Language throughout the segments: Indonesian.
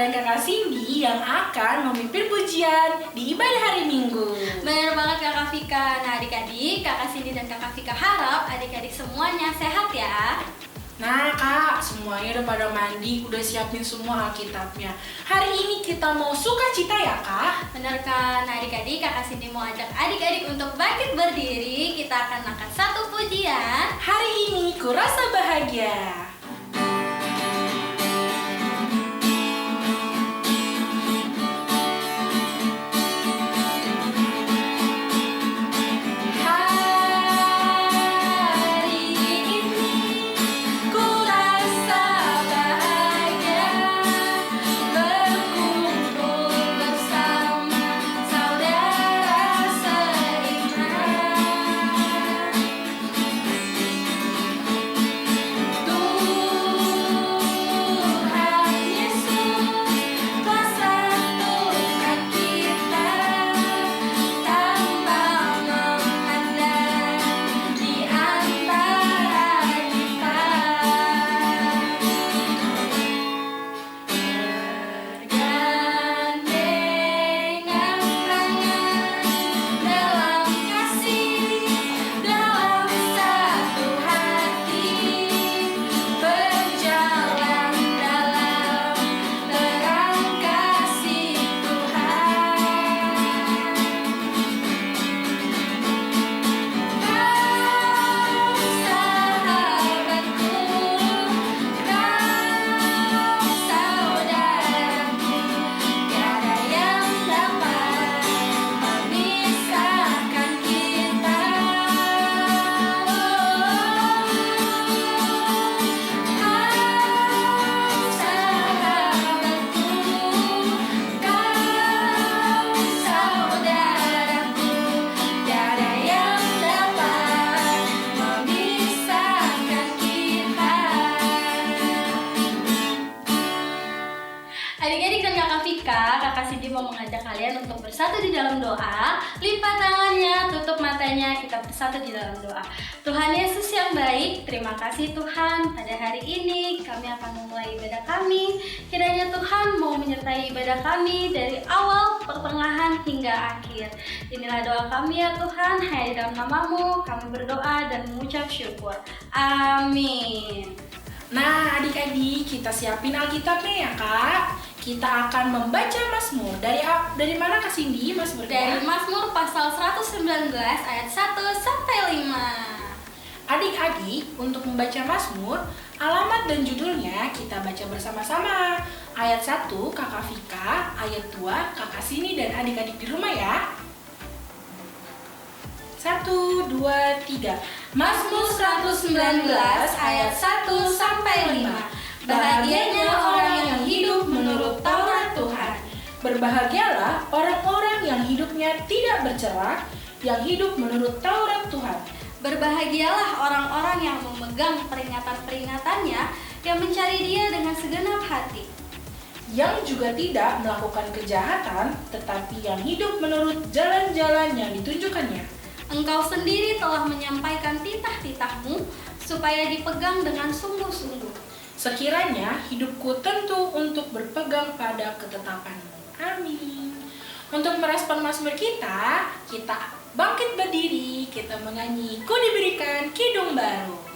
dan Kakak Cindy yang akan memimpin pujian di ibadah hari Minggu. Benar banget Kakak Vika. Nah adik-adik, Kakak Cindy dan Kakak Vika harap adik-adik semuanya sehat ya. Nah Kak, semuanya udah pada mandi, udah siapin semua Alkitabnya. Hari ini kita mau sukacita ya Kak? Benar kan? Nah adik-adik, Kakak Cindy mau ajak adik-adik untuk bangkit berdiri. Kita akan angkat satu pujian. Hari ini ku rasa bahagia. Adik-adik dan Kakak Vika, Kakak Cindy mau mengajak kalian untuk bersatu di dalam doa. Lipat tangannya, tutup matanya, kita bersatu di dalam doa. Tuhan Yesus yang baik, terima kasih Tuhan. Pada hari ini kami akan memulai ibadah kami. Kiranya Tuhan mau menyertai ibadah kami dari awal, pertengahan, hingga akhir. Inilah doa kami ya Tuhan, hanya di dalam nama-Mu kami berdoa dan mengucap syukur. Amin. Nah adik-adik, kita siapin Alkitabnya ya Kak. Kita akan membaca Mazmur. Dari mana Kak Cindy Mazmurnya? Dari Mazmur pasal 119 ayat 1 sampai 5. Adik-adik, untuk membaca Mazmur, alamat dan judulnya kita baca bersama-sama. Ayat 1 Kakak Vika, ayat 2 Kakak Cindy dan adik-adik di rumah ya. 1, 2, 3. Mazmur 119 ayat 1 sampai 5. Bahagianya orang yang hidup menurut Taurat Tuhan. Berbahagialah orang-orang yang hidupnya tidak bercerak, yang hidup menurut Taurat Tuhan. Berbahagialah orang-orang yang memegang peringatan-peringatannya, yang mencari Dia dengan segenap hati. Yang juga tidak melakukan kejahatan, tetapi yang hidup menurut jalan-jalan yang ditunjukkannya. Engkau sendiri telah menyampaikan titah-titah-Mu, supaya dipegang dengan sungguh-sungguh. Sekiranya hidupku tentu untuk berpegang pada ketetapan-Mu. Amin. Untuk merespon Mazmur kita bangkit berdiri, kita menyanyi Ku Diberikan Kidung Baru.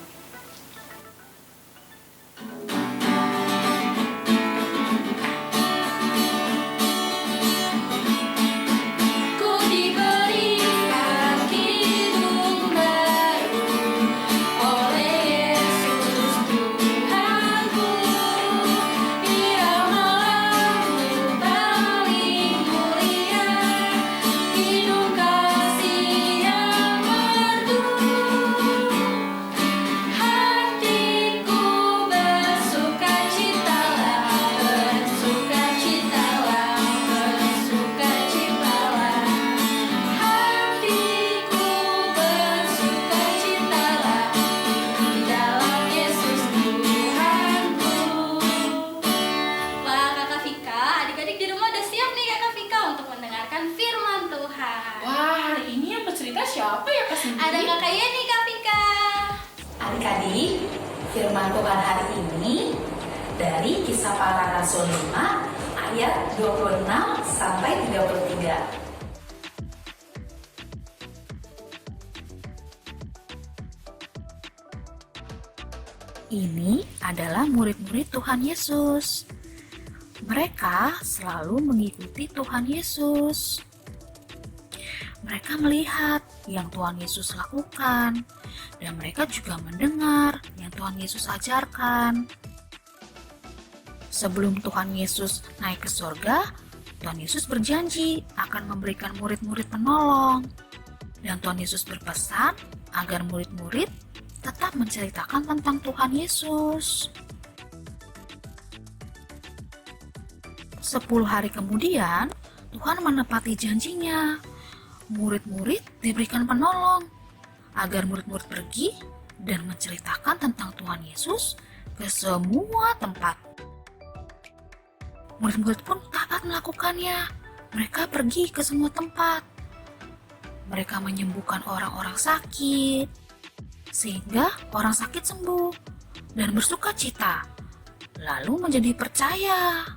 Siapa ya Kak Cindy? Ada Kakak Yeni, Kak Vika. Adik-adik, firman Tuhan hari ini dari Kisah Para Rasul 5 ayat 26 sampai 33. Ini adalah murid-murid Tuhan Yesus. Mereka selalu mengikuti Tuhan Yesus. Mereka melihat yang Tuhan Yesus lakukan, dan mereka juga mendengar yang Tuhan Yesus ajarkan. Sebelum Tuhan Yesus naik ke surga, Tuhan Yesus berjanji akan memberikan murid-murid penolong. Dan Tuhan Yesus berpesan agar murid-murid tetap menceritakan tentang Tuhan Yesus. 10 hari kemudian, Tuhan menepati janjinya. Murid-murid diberikan penolong agar murid-murid pergi dan menceritakan tentang Tuhan Yesus ke semua tempat. Murid-murid pun taat melakukannya. Mereka pergi ke semua tempat. Mereka menyembuhkan orang-orang sakit, sehingga orang sakit sembuh dan bersuka cita, lalu menjadi percaya.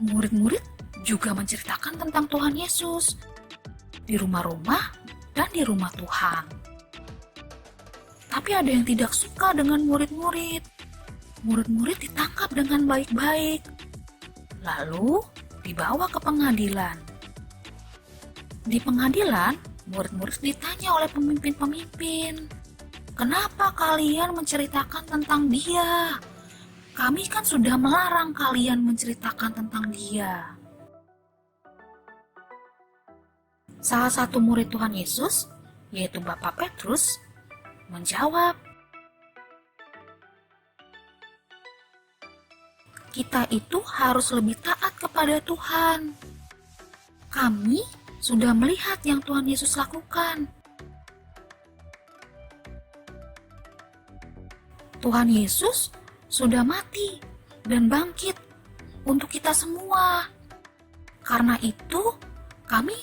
Murid-murid juga menceritakan tentang Tuhan Yesus di rumah-rumah dan di rumah Tuhan. Tapi ada yang tidak suka dengan murid-murid. Murid-murid ditangkap dengan baik-baik, lalu dibawa ke pengadilan. Di pengadilan, murid-murid ditanya oleh pemimpin-pemimpin, "Kenapa kalian menceritakan tentang Dia? Kami kan sudah melarang kalian menceritakan tentang Dia." Salah satu murid Tuhan Yesus, yaitu Bapak Petrus, menjawab, "Kita itu harus lebih taat kepada Tuhan. Kami sudah melihat yang Tuhan Yesus lakukan. Tuhan Yesus sudah mati dan bangkit untuk kita semua. Karena itu, kami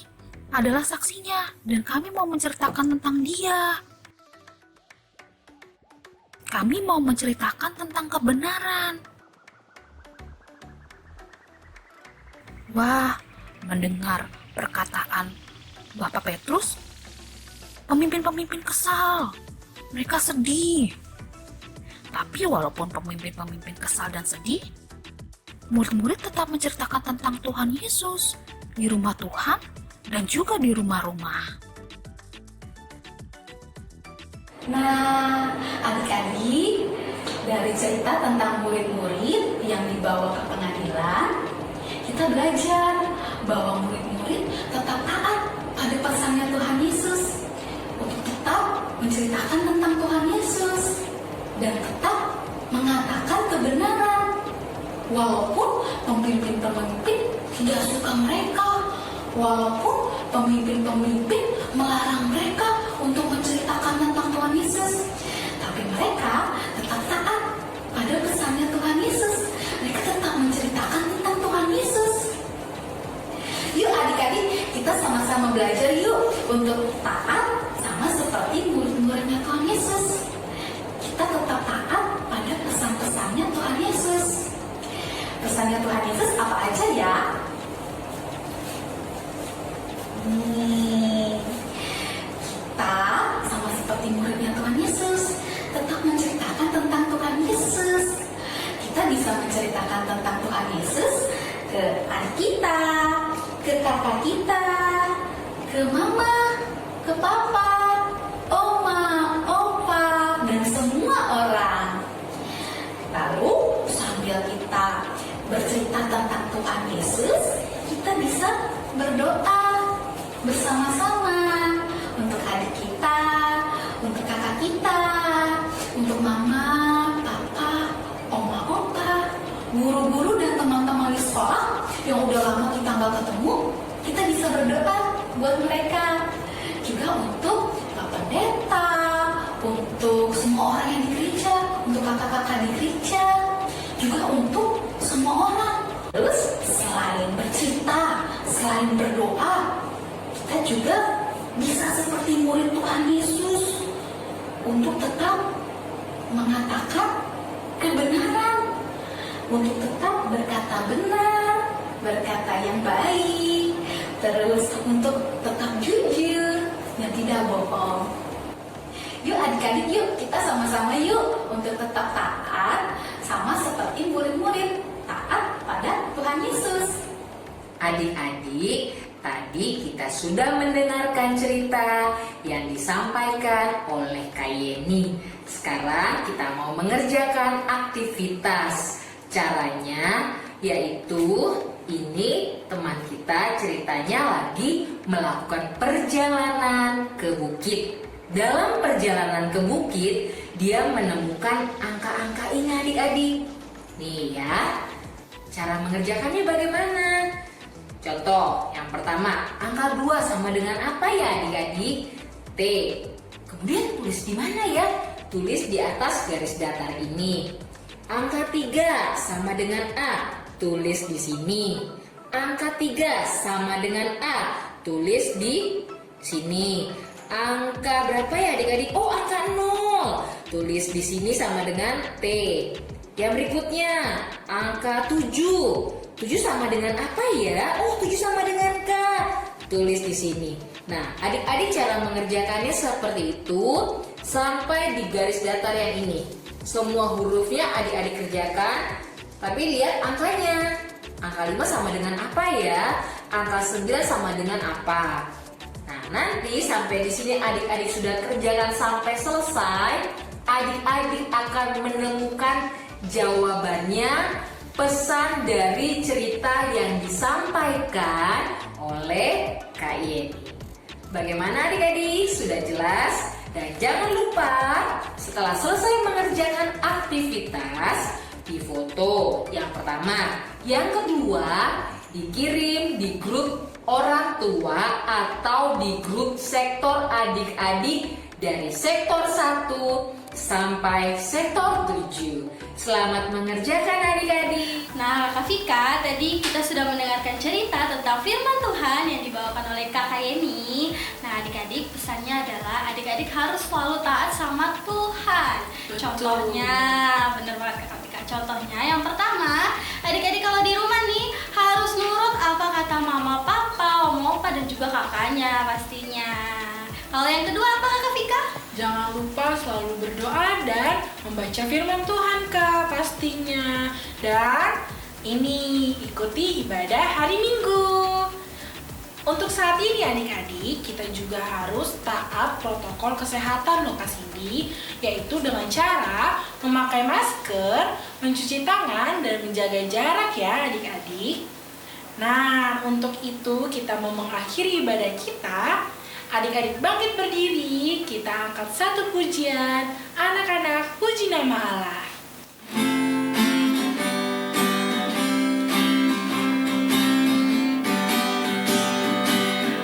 adalah saksinya dan kami mau menceritakan tentang Dia. Kami mau menceritakan tentang kebenaran." Wah, mendengar perkataan Bapak Petrus, pemimpin-pemimpin kesal. Mereka sedih. Tapi walaupun pemimpin-pemimpin kesal dan sedih, murid-murid tetap menceritakan tentang Tuhan Yesus di rumah Tuhan dan juga di rumah-rumah. Nah, adik-adik, dari cerita tentang murid-murid yang dibawa ke pengadilan, kita belajar bahwa murid-murid tetap taat pada pesannya Tuhan Yesus untuk tetap menceritakan tentang Tuhan Yesus dan tetap mengatakan kebenaran walaupun pemimpin-pemimpin tidak suka mereka, walaupun pemimpin-pemimpin melarang mereka untuk menceritakan tentang Tuhan Yesus, tapi mereka tetap taat pada pesannya Tuhan Yesus. Mereka tetap menceritakan tentang Tuhan Yesus. Yuk adik-adik, kita sama-sama belajar yuk untuk taat sama seperti murid-muridnya Tuhan Yesus. Kita tetap taat pada pesan-pesannya Tuhan Yesus. Pesannya Tuhan Yesus apa aja ya? Kita sama seperti muridnya Tuhan Yesus, tetap menceritakan tentang Tuhan Yesus. Kita bisa menceritakan tentang Tuhan Yesus ke adik kita, ke kakak kita, ke mama, ke papa, oma, opa, dan semua orang. Lalu sambil kita bercerita tentang Tuhan Yesus, kita bisa berdoa bersama-sama untuk adik kita, untuk kakak kita, untuk mama, papa, oma, opa, guru-guru dan teman-teman di sekolah yang udah lama kita nggak ketemu. Kita bisa berdoa buat mereka. Juga untuk Pak Pendeta, untuk semua orang yang di gereja, untuk kakak-kakak di gereja, juga untuk semua orang. Terus selain bercerita, selain berdoa, kita juga bisa seperti murid Tuhan Yesus untuk tetap mengatakan kebenaran, untuk tetap berkata benar, yang baik. Terus untuk tetap jujur dan tidak bohong. Yuk adik-adik, yuk kita sama-sama yuk untuk tetap taat sama seperti murid-murid taat pada Tuhan Yesus. Adik-adik, tadi kita sudah mendengarkan cerita yang disampaikan oleh Kak Yeni. Sekarang kita mau mengerjakan aktivitas. Caranya yaitu ini teman kita ceritanya lagi melakukan perjalanan ke bukit. Dalam perjalanan ke bukit, dia menemukan angka-angka ini adik-adik. Nih ya, cara mengerjakannya bagaimana? Contoh, yang pertama, angka 2 sama dengan apa ya adik-adik? T. Kemudian tulis di mana ya? Tulis di atas garis datar ini. Angka 3 sama dengan A. Tulis di sini. Angka 3 sama dengan A. Tulis di sini. Angka berapa ya adik-adik? Oh, angka 0. Tulis di sini sama dengan T. Yang berikutnya, angka 7. 7 sama dengan apa ya? Oh, 7 sama dengan K. Tulis di sini. Nah, adik-adik cara mengerjakannya seperti itu sampai di garis datar yang ini. Semua hurufnya adik-adik kerjakan, tapi lihat angkanya. Angka 5 sama dengan apa ya? Angka 9 sama dengan apa? Nah, nanti sampai di sini adik-adik sudah kerjakan sampai selesai, adik-adik akan menemukan jawabannya, pesan dari cerita yang disampaikan oleh Kak Yeni. Bagaimana adik-adik? Sudah jelas? Dan jangan lupa setelah selesai mengerjakan aktivitas, difoto yang pertama. Yang kedua, dikirim di grup orang tua atau di grup sektor adik-adik dari sektor 1 sampai sektor 7. Selamat mengerjakan adik-adik. Nah, Kak Vika, tadi kita sudah mendengarkan cerita tentang firman Tuhan yang dibawakan oleh Kakak Yeni. Nah, adik-adik, pesannya adalah adik-adik harus selalu taat sama Tuhan. Betul. Contohnya, bener banget Kak Vika. Contohnya yang pertama, adik-adik kalau di rumah nih harus nurut apa kata mama, papa, om, opa, dan juga kakaknya pastinya. Kalau yang kedua apa Kak Vika? Jangan lupa selalu berdoa dan membaca firman Tuhan Kak pastinya. Dan ini ikuti ibadah hari Minggu. Untuk saat ini adik-adik, kita juga harus taat protokol kesehatan loh Kak Cindy, yaitu dengan cara memakai masker, mencuci tangan, dan menjaga jarak ya adik-adik. Nah, untuk itu kita mau mengakhiri ibadah kita. Adik-adik bangkit berdiri, kita angkat satu pujian, anak-anak puji nama Allah.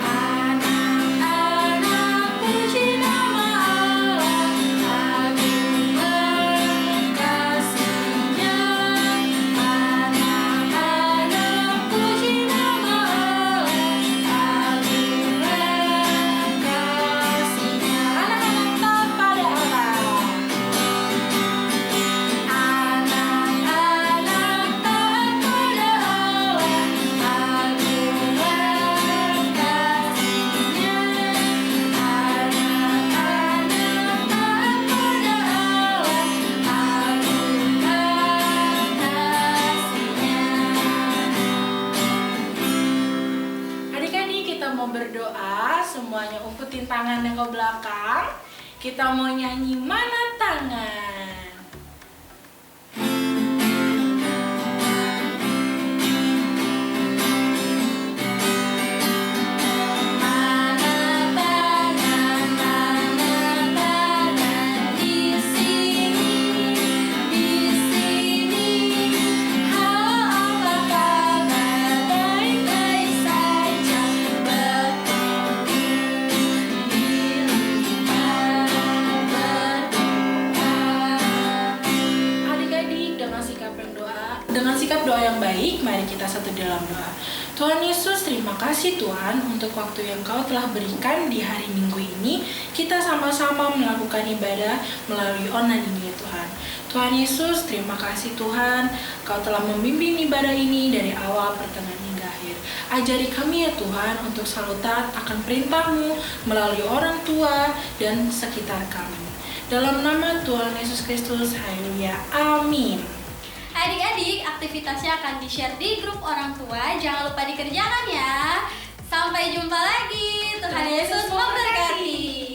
Anak-anak puji nama Allah, agung kasih-Nya. Anak-anak puji nama Allah, agung kasih-Nya. Anak-anak taat pada Allah. Anak-anak taat pada Allah, agung kasih-Nya. Anak-anak taat pada Allah, agung kasih-Nya. Adik-adik, kita mau berdoa, semuanya umpetin tangannya ke belakang. Kita mau nyanyi Mana Tangan. Mana tangan di sini, halo apa kabar, baik-baik saja, bertemu di rumah berdoa. Adik-adik, dengan sikap doa yang baik, mari kita satu dalam doa. Tuhan Yesus, terima kasih Tuhan untuk waktu yang Kau telah berikan di hari Minggu ini. Kita sama-sama melakukan ibadah melalui online ini ya Tuhan. Tuhan Yesus, terima kasih Tuhan, Kau telah membimbing ibadah ini dari awal, pertengahan hingga akhir. Ajari kami ya Tuhan untuk selalu taat akan perintah-Mu melalui orang tua dan sekitar kami. Dalam nama Tuhan Yesus Kristus, haleluya, amin. Adik-adik, aktivitasnya akan di-share di grup orang tua. Jangan lupa dikerjakan ya. Sampai jumpa lagi. Tuhan Yesus memberkati.